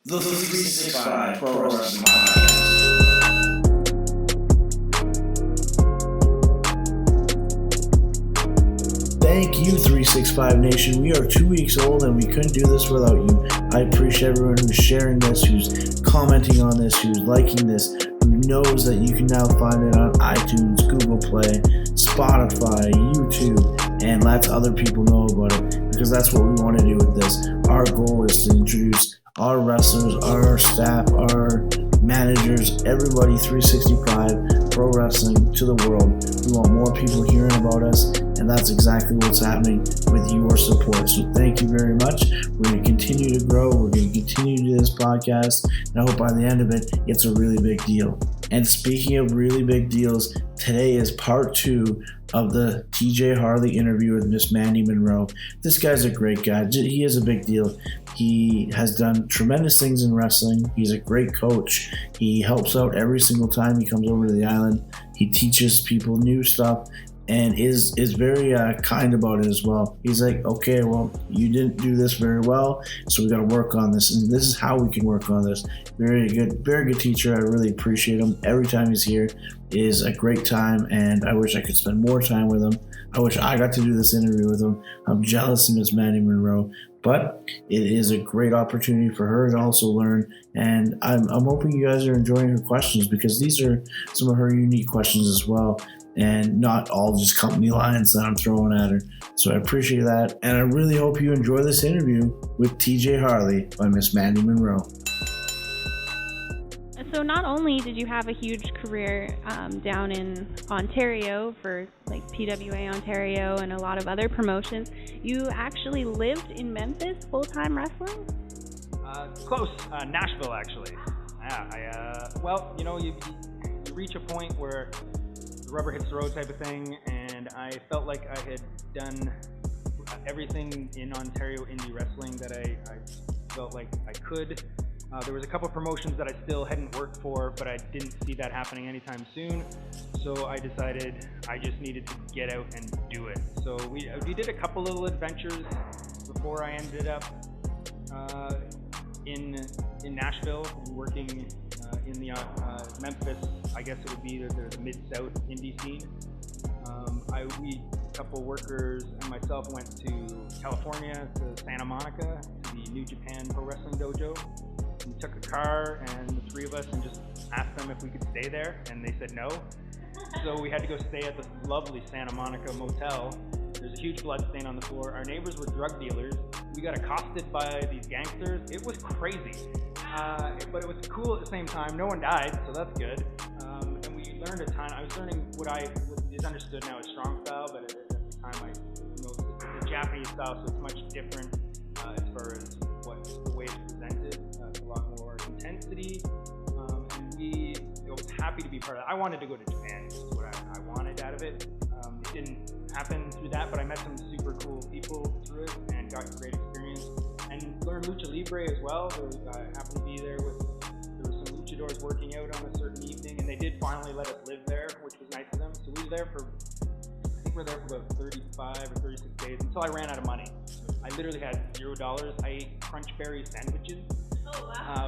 The 365 Pro Wrestling Podcast. Thank you, 365 Nation. We are 2 weeks old and we couldn't do this without you. I appreciate everyone who's sharing this, who's commenting on this, who's liking this, who knows that you can now find it on iTunes, Google Play, Spotify, YouTube, and lets other people know about it, because that's what we want to do with this. Our goal is to introduce our wrestlers, our staff, our managers, everybody 365 pro wrestling to the world. We want more people hearing about us, and that's exactly what's happening with your support. So thank you very much. We're going to continue to grow. We're going to continue to do this podcast, and I hope by the end of it, it's a really big deal. And speaking of really big deals, today is part 2 of the TJ Harley interview with Miss Mandie Monroe. This guy's a great guy. He is a big deal. He has done tremendous things in wrestling. He's a great coach. He helps out every single time he comes over to the island. He teaches people new stuff and is very kind about it as well. He's like, okay, well, you didn't do this very well, so we got to work on this, and this is how we can work on this. Very good teacher. I really appreciate him. Every time he's here is a great time, and I wish I could spend more time with him. I wish I got to do this interview with him. I'm jealous of Miss Mandie Monroe, but it is a great opportunity for her to also learn, and I'm hoping you guys are enjoying her questions, because these are some of her unique questions as well, and not all just company lines that I'm throwing at her. So I appreciate that, and I really hope you enjoy this interview with TJ Harley by Miss Mandie Monroe. So not only did you have a huge career down in Ontario for like PWA Ontario and a lot of other promotions, you actually lived in Memphis full-time wrestling? Close, Nashville actually. Yeah, well, you reach a point where the rubber hits the road type of thing, and I felt like I had done everything in Ontario indie wrestling that I felt like I could. There was a couple of promotions that I still hadn't worked for, but I didn't see that happening anytime soon. So I decided I just needed to get out and do it. So we did a couple little adventures before I ended up in Nashville, working in the Memphis. I guess it would be the Mid-South indie scene. A couple workers and myself went to California, to Santa Monica, to the New Japan Pro Wrestling Dojo. We took a car, and the three of us, and just asked them if we could stay there, and they said no. So we had to go stay at this lovely Santa Monica motel. There's a huge blood stain on the floor. Our neighbors were drug dealers. We got accosted by these gangsters. It was crazy, but it was cool at the same time. No one died, so that's good. And we learned a ton. I was learning what is understood now as strong style, but at the time, it's a Japanese style, so it's much different as far as the way it's presented. It's a lot more intensity, and I was happy to be part of that. I wanted to go to Japan, which is what I wanted out of it. It didn't happen through that, but I met some super cool people through it and got a great experience, and learned lucha libre as well. I happened to be there were some luchadors working out on a certain evening, and they did finally let us live there, which was nice of them. So we were there we were there for about 35 or 36 days until I ran out of money. I literally had $0. I ate Crunch Berry sandwiches,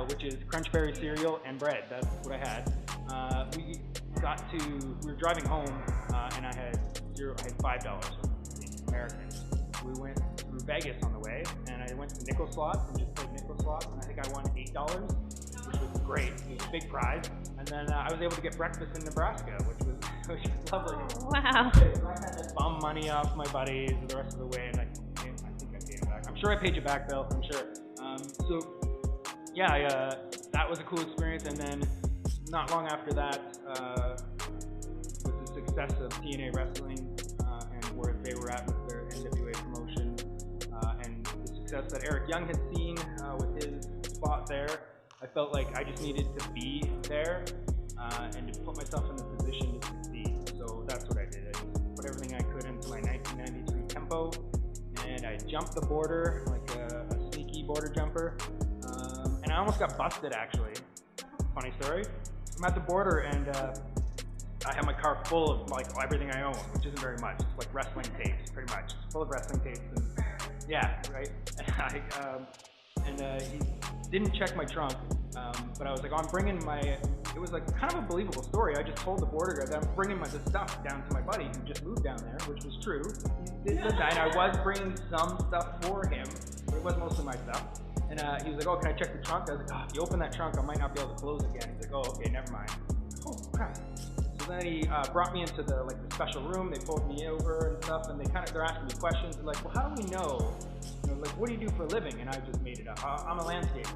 which is Crunch Berry cereal and bread. That's what I had. We were driving home, and I had $5 American. We went through Vegas on the way, and I went to nickel slots and just played nickel slots, and I think I won $8, which was great. It was a big prize. And then I was able to get breakfast in Nebraska, which was lovely. Wow. I had to bum money off my buddies the rest of the way, and I think I paid them back. I'm sure I paid you back, Bill. I'm sure. That was a cool experience. And then not long after that, with the success of TNA Wrestling and where they were at with their NWA promotion, and the success that Eric Young had seen with his spot there, I felt like I just needed to be there and to put myself in the position to succeed. So that's what I did. I just put everything I could into my 1993 tempo, and I jumped the border like a sneaky border jumper. And I almost got busted, actually. Funny story. I'm at the border, and I have my car full of like everything I own, which isn't very much. It's like wrestling tapes, pretty much. It's full of wrestling tapes, and yeah, right. And he didn't check my trunk, but I was like, oh, I'm bringing my, it was like kind of a believable story. I just told the border guy that I'm bringing the stuff down to my buddy who just moved down there, which was true. He did live there, and I was bringing some stuff for him, but it was mostly my stuff. And he was like, oh, can I check the trunk? I was like, oh, if you open that trunk, I might not be able to close it again. He's like, oh, okay, never mind. Oh, crap. So then he brought me into the special room. They pulled me over and stuff, and they're asking me questions. They're like, well, how do we know? Like, what do you do for a living? And I just made it up. I'm a landscaper.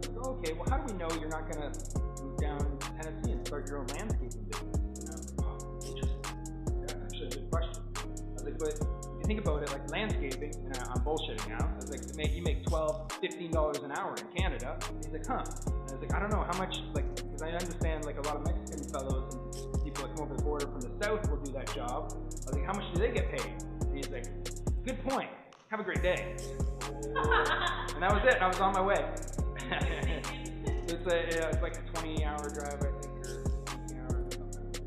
Like, okay, well, how do we know you're not gonna move down to Tennessee and start your own landscaping business? And I was like, oh, interesting. That's actually a good question. I was like, but if you think about it, like landscaping, and I'm bullshitting now. I was like, you make $12, $15 an hour in Canada. And he's like, huh? And I was like, I don't know how much, because I understand like a lot of Mexican fellows and people that come over the border from the south will do that job. I was like, how much do they get paid? And he's like, good point. Have a great day. And that was it. I was on my way. It's like a 20-hour drive, I think, or 18 hours or something,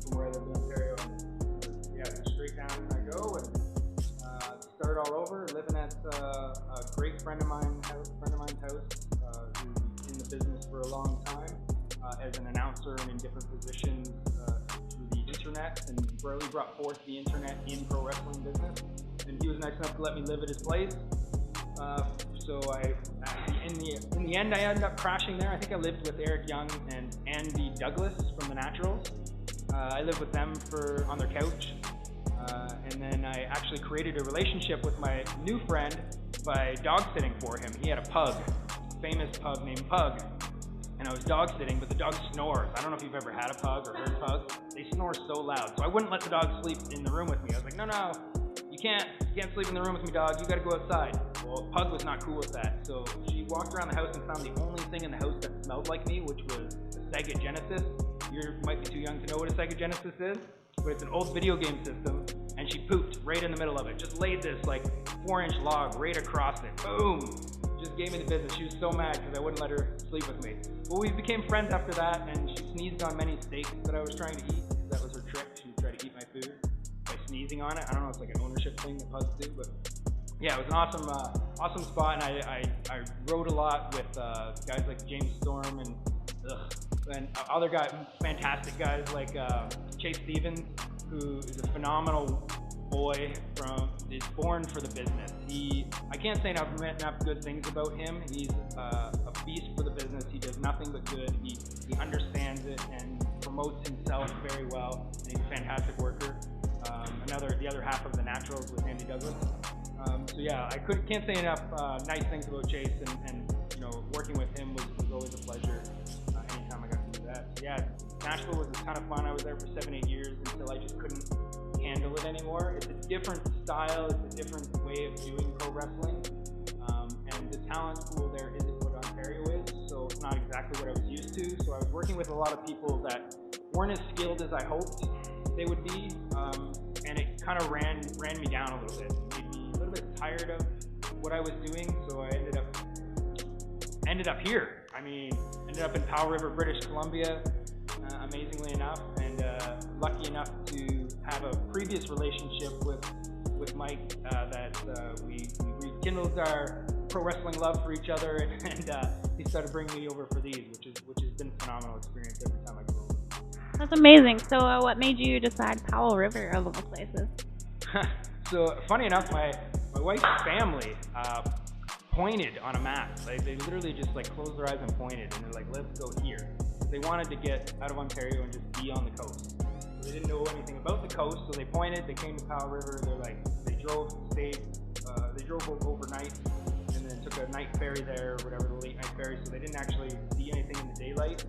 from where I live in Ontario. And, yeah, straight down I go and start all over. Living at a great friend of mine's house, who's in the business for a long time, as an announcer and in different positions through the internet, and really brought forth the internet in pro wrestling business. And he was nice enough to let me live at his place. So in the end, I ended up crashing there. I think I lived with Eric Young and Andy Douglas from the Naturals. I lived with them on their couch. And then I actually created a relationship with my new friend by dog sitting for him. He had a pug, a famous pug named Pug. And I was dog sitting, but the dog snores. I don't know if you've ever had a pug or heard a pug. They snore so loud. So I wouldn't let the dog sleep in the room with me. I was like, no. You can't sleep in the room with me, dog. You gotta go outside. Well, Pug was not cool with that. So she walked around the house and found the only thing in the house that smelled like me, which was a Sega Genesis. You might be too young to know what a Sega Genesis is, but it's an old video game system, and she pooped right in the middle of it. Just laid this 4-inch log right across it. Boom! Just gave me the business. She was so mad because I wouldn't let her sleep with me. Well, we became friends after that, and she sneezed on many steaks that I was trying to eat. That was her trick. She would try to eat my food by sneezing on it. I don't know, it's like an ownership thing that pugs do, but yeah, it was an awesome spot, and I rode a lot with guys like James Storm and other guys, fantastic guys like Chase Stevens, who is a phenomenal boy is born for the business. I can't say enough good things about him. He's a beast for the business. He does nothing but good. He understands it and promotes himself very well, and he's a fantastic worker. The other half of the Naturals with Andy Douglas. So yeah, I can't say enough nice things about Chase, and working with him was always a pleasure. Anytime I got to do that. So yeah, Nashville was a ton of fun. I was there for 7-8 years until I just couldn't handle it anymore. It's a different style. It's a different way of doing pro wrestling, and the talent pool there isn't what Ontario is. So it's not exactly what I was used to. So I was working with a lot of people that weren't as skilled as I hoped they would be, and it kind of ran me down a little bit. It made me a little bit tired of what I was doing, so I ended up here. Ended up in Powell River, British Columbia, amazingly enough, and lucky enough to have a previous relationship with Mike that we rekindled our pro wrestling love for each other, and he started bringing me over for these, which has been a phenomenal experience every time I go over. That's amazing. So what made you decide Powell River of all places? So funny enough, my wife's family pointed on a map. They literally just closed their eyes and pointed, and they're like, let's go here. They wanted to get out of Ontario and just be on the coast. So they didn't know anything about the coast, so they pointed, they came to Powell River, they drove overnight, and then took a night ferry there, or whatever, the late night ferry, so they didn't actually see anything in the daylight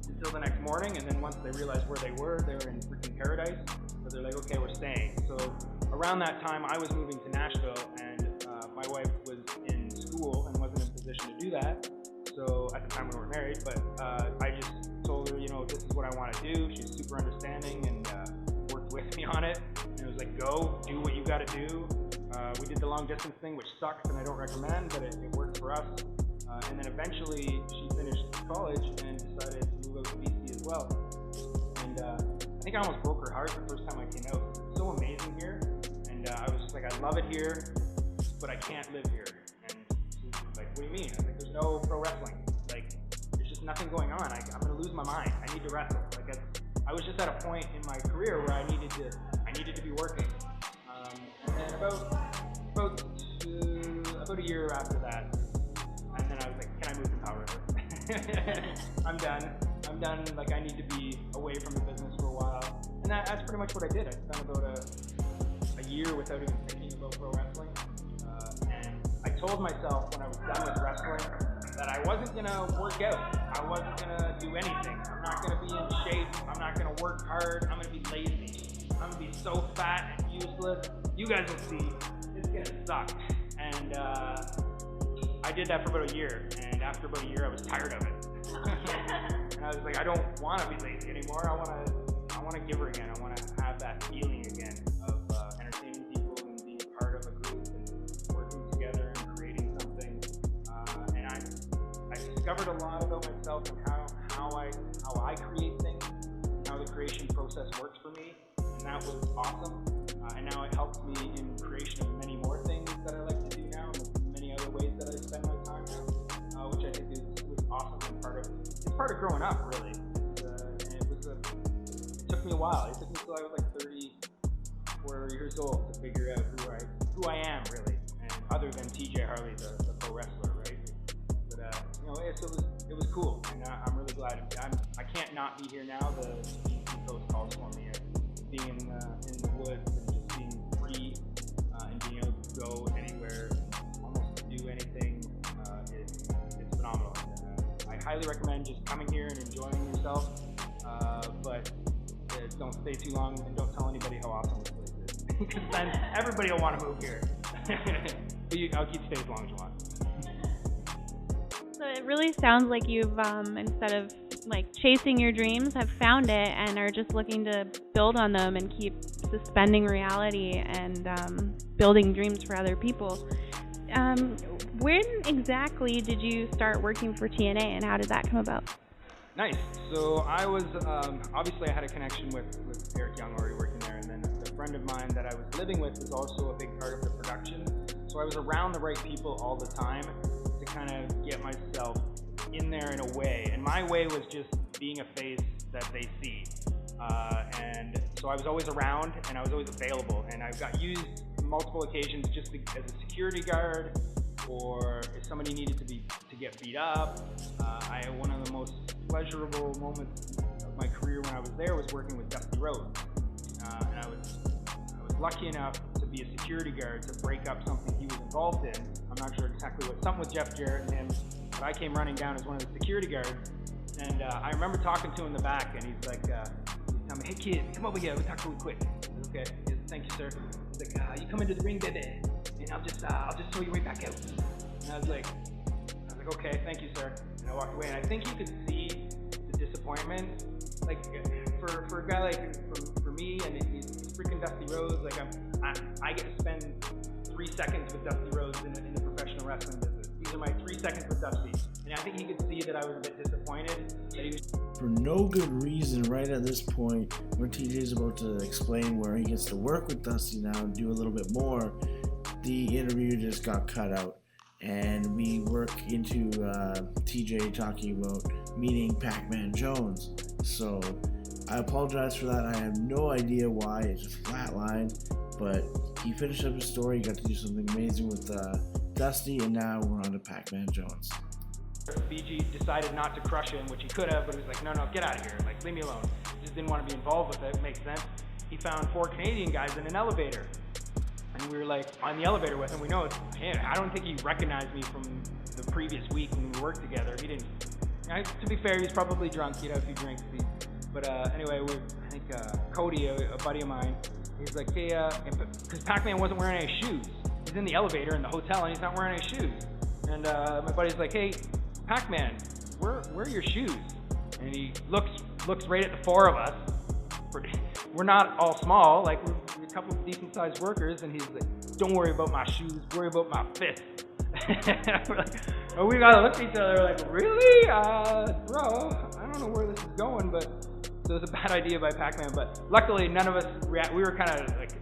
until the next morning, and then once they realized where they were in freaking paradise, so they're like, okay, we're staying. So around that time, I was moving to Nashville, and my wife was in school and wasn't in a position to do that. So at the time we weren't married, but I just told her, this is what I want to do. She's super understanding and worked with me on it. And it was like, go, do what you got to do. We did the long distance thing, which sucks and I don't recommend, but it worked for us. And then eventually she finished college and decided to move out to BC as well. And I think I almost broke her heart the first time I came out. It's so amazing here. And I was just like, I love it here, but I can't live here. And she was like, what do you mean? I was like, there's no pro wrestling. Like, there's just nothing going on. I'm going to lose my mind. I need to wrestle. Like, I was just at a point in my career where I needed to be working. And then about a year after that, and then I was like, can I move to power wrestling? I'm done. Like, I need to be away from the business for a while. And that's pretty much what I did. I spent about a year without even thinking about pro wrestling. And I told myself when I was done with wrestling that I wasn't going to work out. I wasn't going to do anything. I'm not going to be in shape. I'm not going to work hard. I'm going to be lazy. I'm going to be so fat and useless. You guys will see. It's going to suck. And I did that for about a year. And after about a year, I was tired of it. And I was like, I don't want to be lazy anymore. I want to give her again. I want to have that feeling again of entertaining people and being part of a group and working together and creating something. And I discovered a lot about myself and how I create things, how the creation process works for me, and that was awesome. And now it helps me in creation of many more things that I like to do now, and many other ways that I spend my time now, which I think was awesome and it's part of growing up, really. It took me a while. It took me until I was like 34 years old to figure out who I am, really, and other than TJ Harley, the pro wrestler, right? But it was cool, and I'm really glad. I can't not be here now. The East Coast calls for me. Being in the woods and just being free and being able to go anywhere, and almost do anything, it's phenomenal. I highly recommend just coming here and enjoying yourself, but don't stay too long and don't tell anybody how awesome this place is, because then everybody will want to move here. But I'll keep staying as long as you want. So it really sounds like you've, instead of like chasing your dreams, have found it and are just looking to build on them and keep suspending reality and building dreams for other people. When exactly did you start working for TNA, and how did that come about? Nice. So I was, obviously I had a connection with Eric Young already working there, and then a friend of mine that I was living with was also a big part of the production. So I was around the right people all the time to kind of get myself in there in a way. And my way was just being a face that they see. And so I was always around and I was always available. And I got used on multiple occasions just as a security guard, or if somebody needed to get beat up. One of the most pleasurable moments of my career when I was there was working with Dusty Rhodes. And I was lucky enough to be a security guard to break up something he was involved in. I'm not sure exactly what, something with Jeff Jarrett and him, but I came running down as one of the security guards. And I remember talking to him in the back, and he's like, he's telling me, "Hey kid, come over here, we'll talk really quick." I said, "Okay." He said, "Thank you, sir." He's like, "You come into the ring, baby, and I'll just throw you right back out." And I was like, "Okay, thank you, sir." And I walked away, and I think he could see the disappointment. Like, for a guy like, for me, and he's freaking Dusty Rhodes, like, I get to spend 3 seconds with Dusty Rhodes in the professional wrestling business. These are my 3 seconds with Dusty. And I think he could see that I was a bit disappointed that he was... For no good reason, right at this point, when TJ is about to explain where he gets to work with Dusty now and do a little bit more, the interview just got cut out. And we work into TJ talking about meeting Pac-Man Jones. So I apologize for that. I have no idea why. It just flatlined. But he finished up his story. He got to do something amazing with Dusty. And now we're on to Pac-Man Jones. BG decided not to crush him, which he could have, but he was like, no, get out of here. Like, leave me alone. Just didn't want to be involved with it. It makes sense. He found 4 Canadian guys in an elevator. And we were like on the elevator with him. We know it's him. I don't think he recognized me from the previous week when we worked together. He didn't. To be fair, he was probably drunk. He'd had a few drinks. But anyway, I think Cody, a buddy of mine, he's like, hey, because Pac-Man wasn't wearing any shoes. He's in the elevator in the hotel and he's not wearing any shoes. And my buddy's like, hey, Pac-Man, where are your shoes? And he looks right at the 4 of us. We're not all small, like we're a couple of decent-sized workers, and he's like, don't worry about my shoes, worry about my fists. We're like, oh, we gotta look at each other like, really? Bro, I don't know where this is going, but so it was a bad idea by Pac-Man, but luckily none of us we were kind of like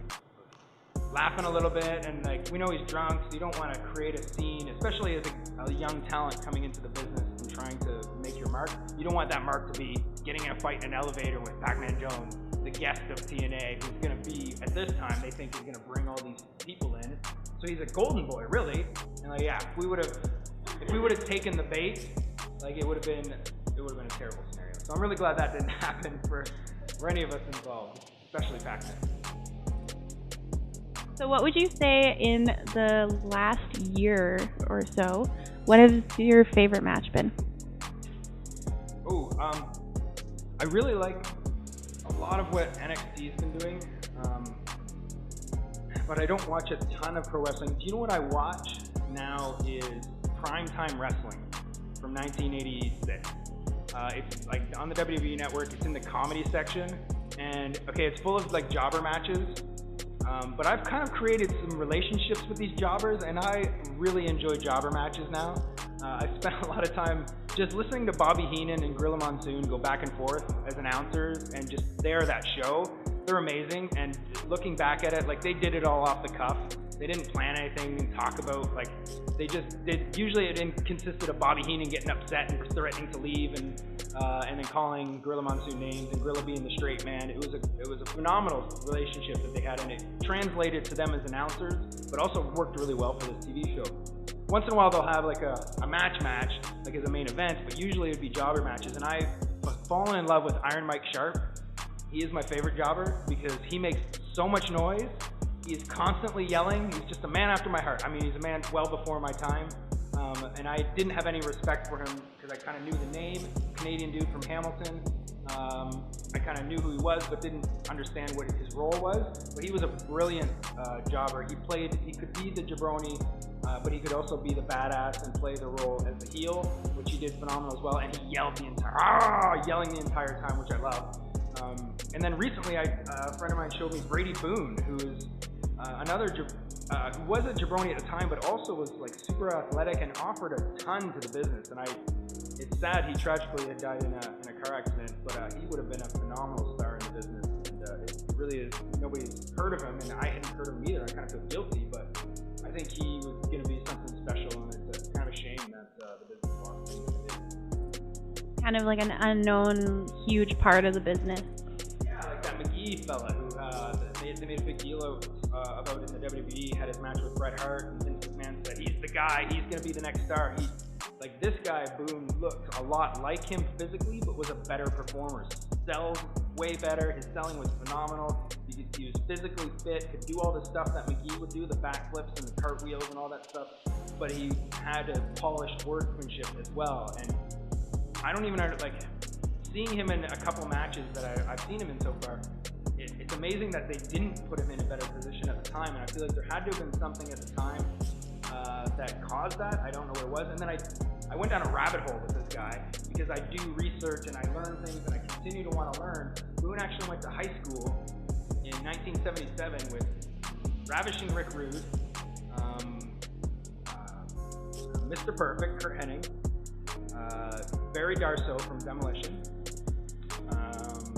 laughing a little bit, and like we know he's drunk, so you don't want to create a scene, especially as a young talent coming into the business and trying to make your mark. You don't want that mark to be getting in a fight in an elevator with Pac-Man Jones, the guest of TNA, who's going to be, at this time, they think he's going to bring all these people in. So he's a golden boy, really. And like, yeah, if we would have taken the bait, like it would have been a terrible scenario. So I'm really glad that didn't happen for any of us involved, especially Pac-Man. So what would you say in the last year or so, what has your favorite match been? Oh, I really like a lot of what NXT's been doing, but I don't watch a ton of pro wrestling. Do you know what I watch now is Primetime Wrestling from 1986. It's like on the WWE Network. It's in the comedy section, and okay, it's full of like jobber matches. But I've kind of created some relationships with these jobbers, and I really enjoy jobber matches now. I spent a lot of time just listening to Bobby Heenan and Gorilla Monsoon go back and forth as announcers, and just they're that show. They're amazing, and looking back at it, like they did it all off the cuff. They didn't plan anything and talk about, like, they just did. Usually it consisted of Bobby Heenan getting upset and threatening to leave, and then calling Gorilla Monsoon names, and Gorilla being the straight man. It was a phenomenal relationship that they had, and it translated to them as announcers, but also worked really well for this TV show. Once in a while they'll have like a match, like as a main event, but usually it would be jobber matches, and I've fallen in love with Iron Mike Sharp. He is my favorite jobber because he makes so much noise. He is constantly yelling. He's just a man after my heart. I mean, he's a man well before my time. And I didn't have any respect for him because I kind of knew the name, Canadian dude from Hamilton. I kind of knew who he was, but didn't understand what his role was. But he was a brilliant jobber. He could be the jabroni, but he could also be the badass and play the role as the heel, which he did phenomenal as well. And he yelled yelling the entire time, which I love. And then recently, a friend of mine showed me Brady Boone, who is who was a jabroni at the time, but also was like super athletic and offered a ton to the business. And it's sad he tragically had died in a car accident, but he would have been a phenomenal star in the business. And it really is, nobody's heard of him, and I hadn't heard of him either. I kind of feel guilty, but I think he was going to be something special, and it's kind of a shame that the business lost him. Kind of like an unknown, huge part of the business. Yeah, like that McGee fella who they made a big deal about in the WWE, had his match with Bret Hart, and Vince McMahon said, he's the guy, he's going to be the next star. Like this guy, Boone, looked a lot like him physically, but was a better performer. Sells way better, his selling was phenomenal. He was physically fit, could do all the stuff that McGee would do, the backflips and the cartwheels and all that stuff, but he had a polished workmanship as well. And I don't even know, like, seeing him in a couple matches that I've seen him in so far, it's amazing that they didn't put him in a better position at the time, and I feel like there had to have been something at the time that caused that. I don't know what it was. And then I went down a rabbit hole with this guy because I do research and I learn things and I continue to want to learn. Boone actually went to high school in 1977 with Ravishing Rick Rude, Mr. Perfect, Kurt Hennig, Barry Darsow from Demolition,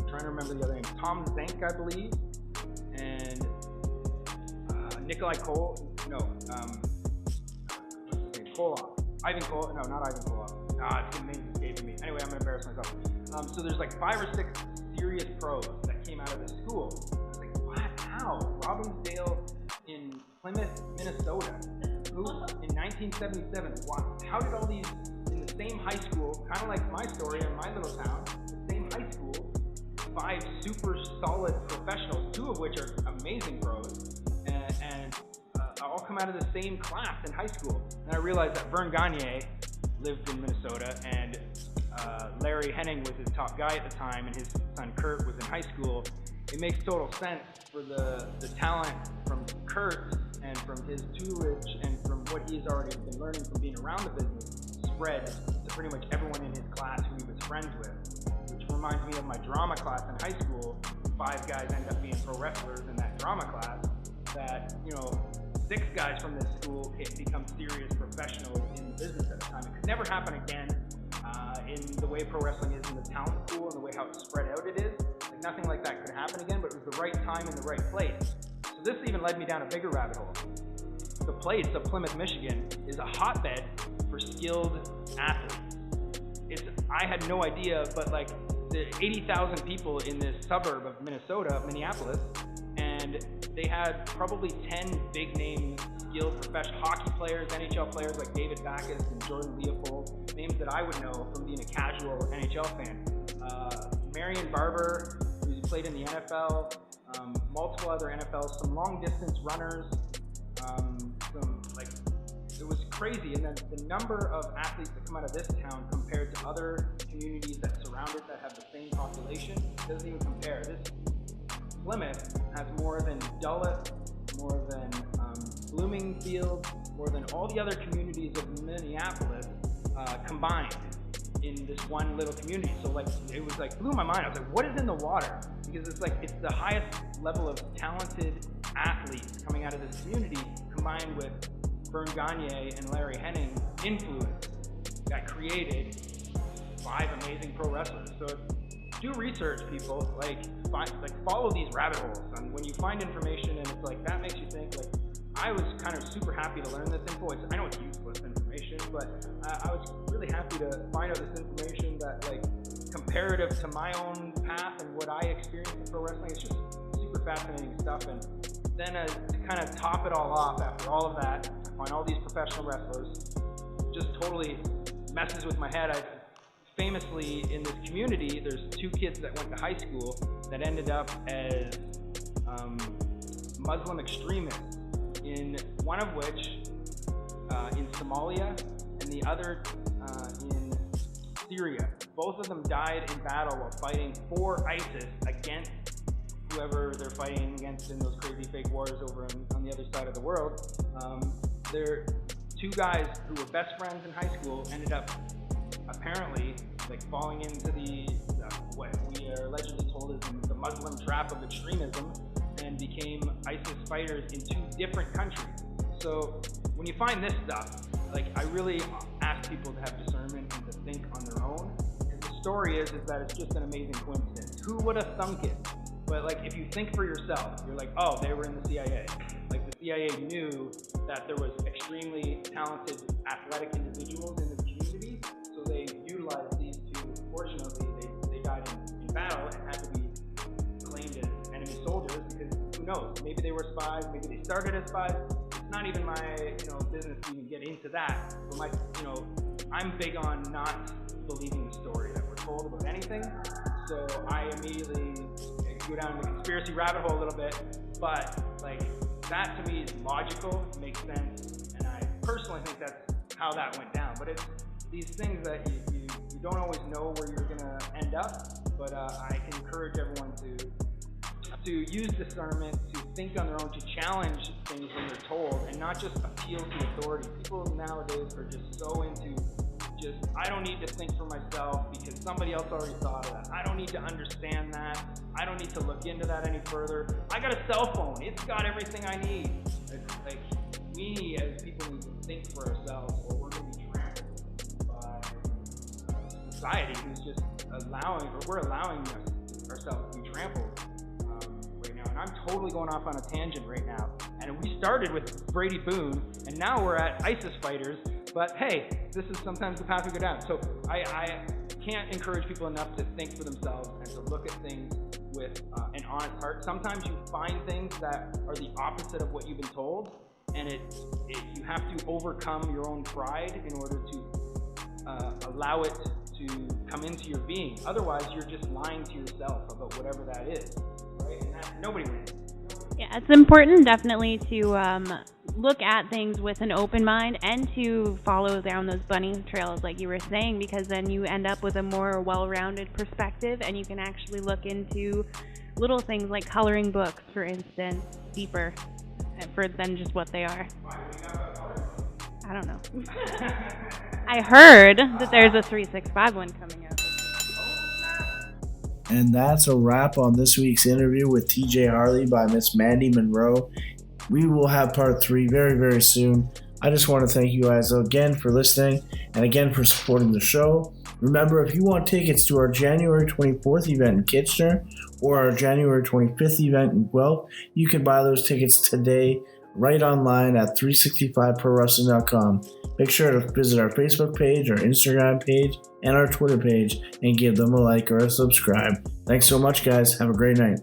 trying to remember the other name, Tom Zank, I believe, and Nikolai Cole, Ivan Koloff, no, not Ivan Koloff, it's the name escaping me. Anyway, I'm going to embarrass myself. So there's like 5 or 6 serious pros that came out of this school. I was like, what? How? Robbinsdale in Plymouth, Minnesota, who in 1977, how did all these in the same high school, kind of like my story in my little town, the same high school, 5 super solid professionals, 2 of which are amazing pros, and all come out of the same class in high school. And I realized that Vern Gagne lived in Minnesota, and Larry Hennig was his top guy at the time, and his son Kurt was in high school. It makes total sense for the talent from Kurt and from his tutelage and from what he's already been learning from being around the business spread to pretty much everyone in his class who he was friends with, which reminds me of my drama class in high school. 5 guys end up being pro wrestlers in that drama class. That, 6 guys from this school become serious professionals in the business at the time. It could never happen again in the way pro wrestling is in the talent pool and the way how spread out it is. Like, nothing like that could happen again, but it was the right time and the right place. So This even led me down a bigger rabbit hole. The place of Plymouth, Michigan is a hotbed for skilled athletes. I had no idea, but like the 80,000 people in this suburb of Minneapolis, and they had probably 10 big name skilled professional hockey players, NHL players like David Backes and Jordan Leopold, names that I would know from being a casual NHL fan. Marion Barber, who played in the NFL, multiple other NFLs, some long distance runners, it was crazy. And then the number of athletes that come out of this town compared to other communities that surround it that have the same population doesn't even compare. This Plymouth has more than Duluth, more than Bloomingfield, more than all the other communities of Minneapolis combined in this one little community. So like, it was like, blew my mind. I was like, what is in the water? Because it's the highest level of talented athletes coming out of this community combined with Vern Gagne and Larry Henning influence that created 5 amazing pro wrestlers. So do research, people. Follow these rabbit holes. And when you find information and it's like, that makes you think, like, I was kind of super happy to learn this info. I know it's useless information, but I was really happy to find out this information that, like, comparative to my own path and what I experienced in pro wrestling, it's just super fascinating stuff. And then to kind of top it all off, after all of that, I find all these professional wrestlers, just totally messes with my head. Famously, in this community, there's 2 kids that went to high school that ended up as Muslim extremists, in one of which in Somalia and the other in Syria. Both of them died in battle while fighting for ISIS against whoever they're fighting against in those crazy fake wars over on the other side of the world. They're 2 guys who were best friends in high school ended up apparently like falling into what we are allegedly told is the Muslim trap of extremism, and became ISIS fighters in 2 different countries. So when you find this stuff, like, I really ask people to have discernment and to think on their own. And the story is that it's just an amazing coincidence. Who would have thunk it? But like, if you think for yourself, you're like, oh, they were in the CIA. Like, the CIA knew that there was extremely talented athletic individuals in the community, so they utilized these 2. Fortunately, they died in battle and had to be claimed as enemy soldiers, because who knows? Maybe they were spies. Maybe they started as spies. It's not even my business to even get into that. But I'm big on not believing the story that we're told about anything. So I immediately go down the conspiracy rabbit hole a little bit. But like, that to me is logical, makes sense, and I personally think that's how that went down. But it's these things that you don't always know where you're gonna end up. But I can encourage everyone to use discernment, to think on their own, to challenge things when they're told, and not just appeal to authority. People nowadays are just so into I don't need to think for myself because somebody else already thought of that. I don't need to understand that. I don't need to look into that any further. I got a cell phone. It's got everything I need. It's like, we as people need to think for ourselves, or we're going to be trampled by society who's just we're allowing ourselves to be trampled right now. And I'm totally going off on a tangent right now. And we started with Brady Boone, and now we're at ISIS fighters. But hey, this is sometimes the path we go down. So I can't encourage people enough to think for themselves and to look at things with an honest heart. Sometimes you find things that are the opposite of what you've been told, and you have to overcome your own pride in order to allow it to come into your being. Otherwise, you're just lying to yourself about whatever that is, right? And nobody wins. Yeah, it's important definitely to look at things with an open mind and to follow down those bunny trails like you were saying, because then you end up with a more well-rounded perspective, and you can actually look into little things like coloring books, for instance, deeper than just what they are. I don't know. I heard that there's a 365 one coming out. And that's a wrap on this week's interview with TJ Harley by Miss Mandie Monroe. We will have part 3 very, very soon. I just want to thank you guys again for listening and again for supporting the show. Remember, if you want tickets to our January 24th event in Kitchener, or our January 25th event in Guelph, you can buy those tickets today right online at 365prowrestling.com. Make sure to visit our Facebook page, our Instagram page, and our Twitter page and give them a like or a subscribe. Thanks so much, guys. Have a great night.